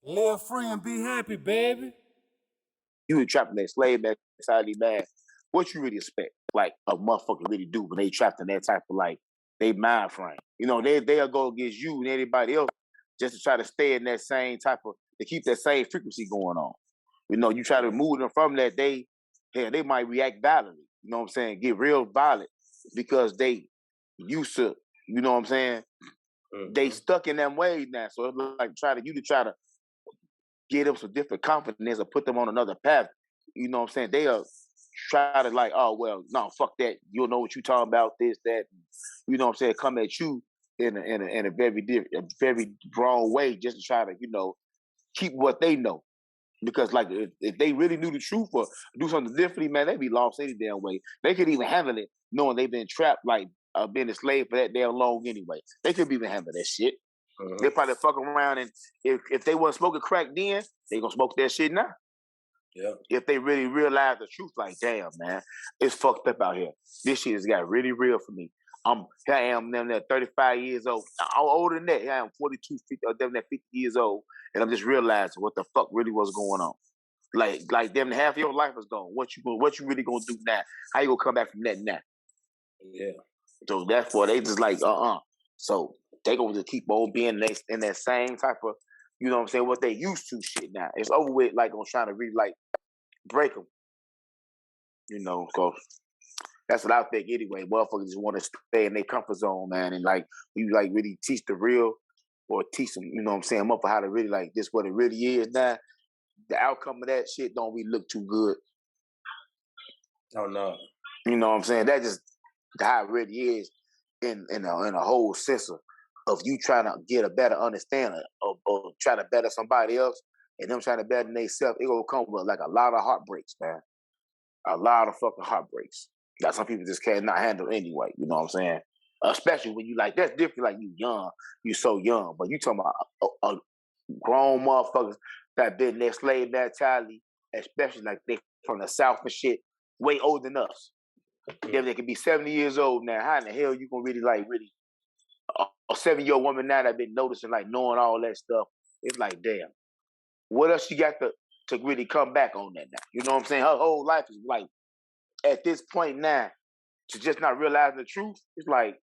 Live free and be happy, baby. You were trapped in that slave mentality, man. What you really expect, like a motherfucker really do when they trapped in that type of like they mind frame? You know, they'll go against you and anybody else just to try to stay in that same type of to keep that same frequency going on. You know, you try to move them from that, they might react violently. You know what I'm saying? Get real violent because they used to. You know what I'm saying? They stuck in them ways now. So it's like try to get them some different confidence or put them on another path. You know what I'm saying? They'll try to like, oh well, no, fuck that. You don't know what you talking about, this, that. You know what I'm saying? Come at you in a very wrong way just to try to, keep what they know. Because like if they really knew the truth or do something differently, man, they'd be lost any damn way. They could even handle it knowing they've been trapped, like been a slave for that damn long anyway. They could even handle that shit. They probably fuck around and if they wasn't smoking crack then, they gonna smoke that shit now. Yeah. If they really realize the truth, like damn man, it's fucked up out here. This shit has got really real for me. I am damn near 35 years old. I'm older than that. I am 42, 50, or damn near 50 years old, and I'm just realizing what the fuck really was going on. Like damn, half of your life is gone. What you really gonna do now? How you gonna come back from that now? Yeah. So that's why they just like So they gonna just keep on being in that same type of, you know what I'm saying, what they used to shit now. It's over with, like on trying to really like break them. You know, cause that's what I think anyway. Motherfuckers just want to stay in their comfort zone, man, and like you like really teach the real or teach them, you know what I'm saying, them up for how to really like this what it really is now. The outcome of that shit don't really look too good. Oh no. You know what I'm saying? That just how it really is in a whole sense of you trying to get a better understanding or try to better somebody else and them trying to better themselves. It gonna come with like a lot of heartbreaks, man. A lot of fucking heartbreaks that some people just cannot handle anyway. You know what I'm saying? Especially when you like that's different. Like you so young, but you talking about a grown motherfuckers that been their slave mentality, especially like they from the South and shit, way older than us. Then they could be 70 years old now. How in the hell you gonna really a 7-year-old woman now that been noticing like knowing all that stuff? It's like damn, what else she got to really come back on that now? You know what I'm saying? Her whole life is like at this point now to just not realizing the truth. It's like,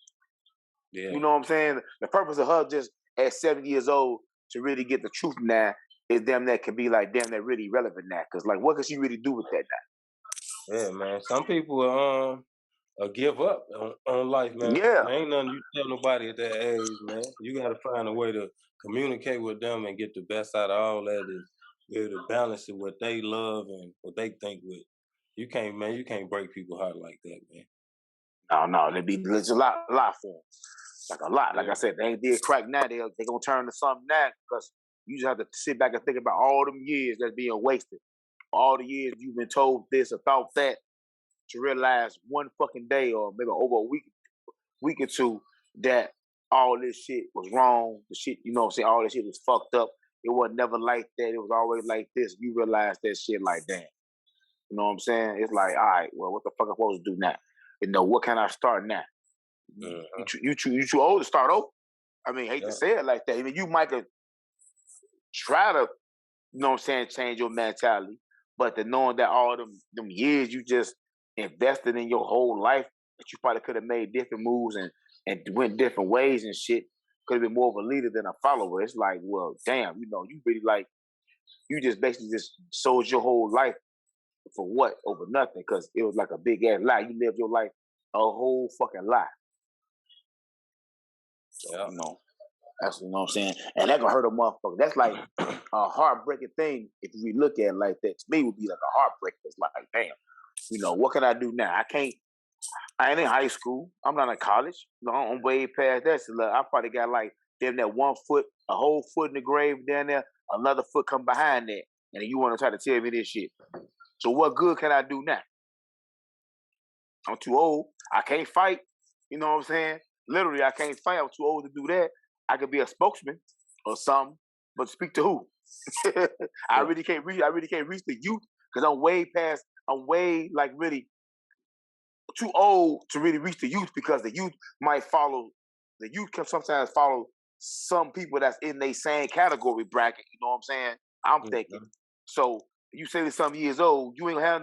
Yeah. You know what I'm saying? The purpose of her just at 70 years old to really get the truth now is damn that can be like damn that really relevant now. Cause like what can she really do with that now? Yeah, man. Some people give up on life, man. Yeah. There ain't nothing you tell nobody at that age, man. You gotta find a way to communicate with them and get the best out of all that is be able to balance it what they love and what they think with. You can't break people's heart like that, man. No, there's a lot for them. Like a lot. Like I said, they ain't did crack now. They gonna turn to something now because you just have to sit back and think about all them years that's being wasted. All the years you've been told this or thought that to realize one fucking day or maybe over a week or two that all this shit was wrong. The shit, you know what I'm saying? All this shit was fucked up. It was never like that. It was always like this. You realize that shit like that. You know what I'm saying? It's like, all right, well, what the fuck am I supposed to do now? You know, what can I start now? You too old to start over. I mean, I hate to say it like that. I mean, you might could try to, you know what I'm saying, change your mentality, but the knowing that all them years you just invested in your whole life, that you probably could have made different moves and went different ways and shit, could have been more of a leader than a follower. It's like, well, damn, you know, you really like, you just basically just sold your whole life for what? Over nothing, because it was like a big ass lie. You lived your life a whole fucking lie. So, Yeah. you know, that's, you know what I'm saying? And that gonna hurt a motherfucker. That's like a heartbreaking thing if we look at it like that. To me, would be like a heartbreak. It's like, damn, you know, what can I do now? I ain't in high school. I'm not in college. You know, I'm way past that. So look, I probably got like damn that 1 foot, a whole foot in the grave down there, another foot come behind that. And you want to try to tell me this shit. So what good can I do now? I'm too old. I can't fight. You know what I'm saying? Literally, I can't fight. I'm too old to do that. I could be a spokesman or something, but speak to who? I really can't reach. I really can't reach the youth because I'm way past. I'm way like really too old to really reach the youth because the youth might follow. The youth can sometimes follow some people that's in their same category bracket. You know what I'm saying? I'm thinking. So you say they're some years old, you ain't have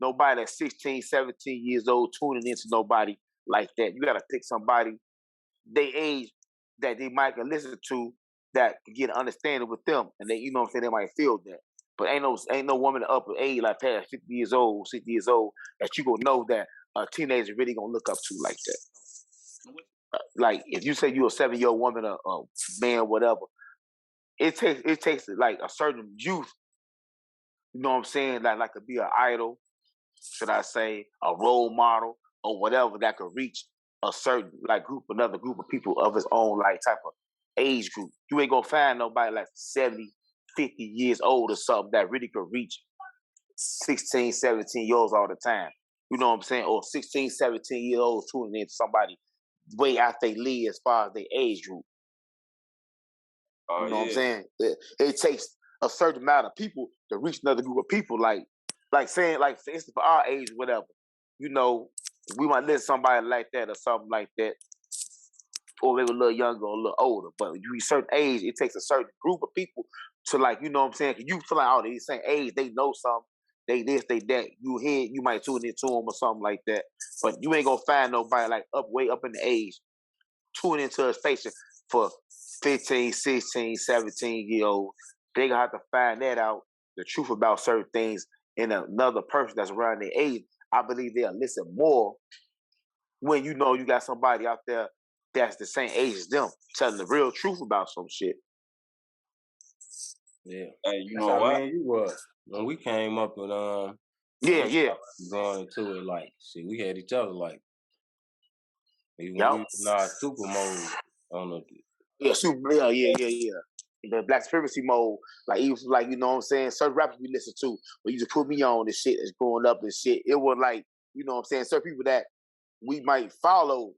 nobody that's 16, 17 years old tuning into nobody like that. You gotta pick somebody they age that they might can listen to that can get an understanding with them, and they, you know what I'm saying, they might feel that. But ain't no woman up with age like past 50 years old, 60 years old that you gonna know that a teenager really gonna look up to like that. Like if you say you're a 7-year-old woman, a man, whatever, it takes like a certain youth, you know what I'm saying, like to be an idol, should I say, a role model or whatever that could reach a certain like another group of people of his own like type of age group. You ain't gonna find nobody like 70, 50 years old or something that really could reach 16, 17 years all the time. You know what I'm saying? Or 16, 17 year olds tuning into somebody way out they lead as far as their age group. You know what I'm saying? It takes a certain amount of people to reach another group of people. Like saying, like for instance, for our age, whatever, you know, we might listen to somebody like that or something like that, or maybe a little younger or a little older. But when you reach a certain age, it takes a certain group of people to, like, you know what I'm saying? Cause you feel like, oh, they the same age, they know something, they this, they that. You hear, you might tune into them or something like that. But you ain't gonna find nobody like way up in the age tuning into a station for 15, 16, 17-year-old. They gonna have to find that out, the truth about certain things, in another person that's around their age. I believe they'll listen more when you know you got somebody out there that's the same age as them, telling the real truth about some shit. Yeah. Hey, you know what? Man, you was when we came up with going into it, like shit, we had each other like we was in our super mode on the the Black Supremacy mode, like even like, you know what I'm saying, certain rappers we listen to, but you just put me on this shit as growing up and shit. It was like, you know what I'm saying, certain people that we might follow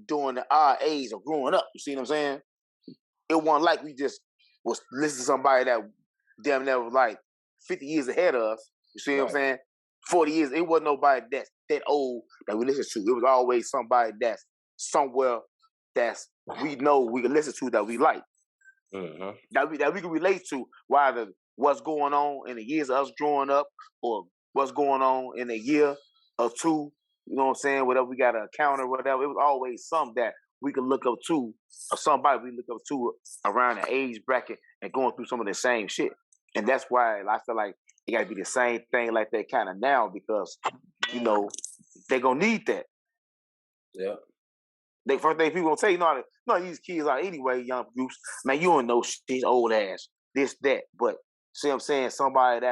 during our age of growing up. You see what I'm saying? It wasn't like we just was listening to somebody that damn near was like 50 years ahead of us. You see what I'm saying? 40 years. It wasn't nobody that's that old that we listened to. It was always somebody that's somewhere that's we know we can listen to that we like. That we can relate to, whether what's going on in the years of us growing up or what's going on in a year or two, you know what I'm saying, whatever we got to encounter, whatever. It was always something that we could look up to, or somebody we look up to around the age bracket and going through some of the same shit. And that's why I feel like it got to be the same thing like that kind of now, because, you know, they're going to need that. Yeah. The first thing people gonna tell you, no, these kids are anyway, young groups. Man, you don't know shit, old ass, this, that. But see what I'm saying? Somebody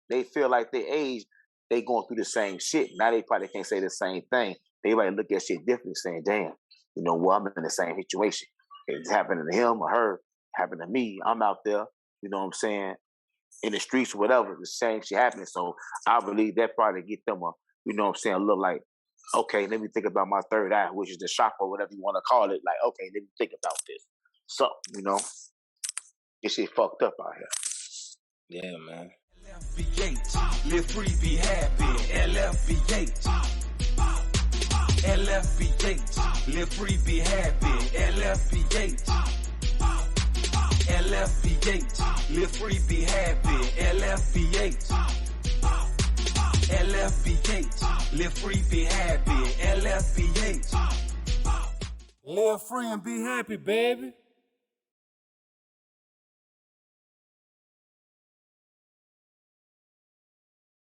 they feel like their age, they going through the same shit. Now they probably can't say the same thing. They might look at shit differently, saying, damn, you know what, I'm in the same situation. It's happening to him or her, happened to me. I'm out there, you know what I'm saying, in the streets or whatever, the same shit happening. So I believe that probably get them a, you know what I'm saying, a little like, okay, let me think about my third eye, which is the chakra, or whatever you want to call it. Like, okay, let me think about this. So, you know, this shit fucked up out here. Yeah, man. LFBH, live free, be happy. LFBH. LFBH, live free, be happy. LFBH. LFBH, live free, be happy. LFBH. LFBH, live free, be happy. LFBH. Live free and be happy, baby.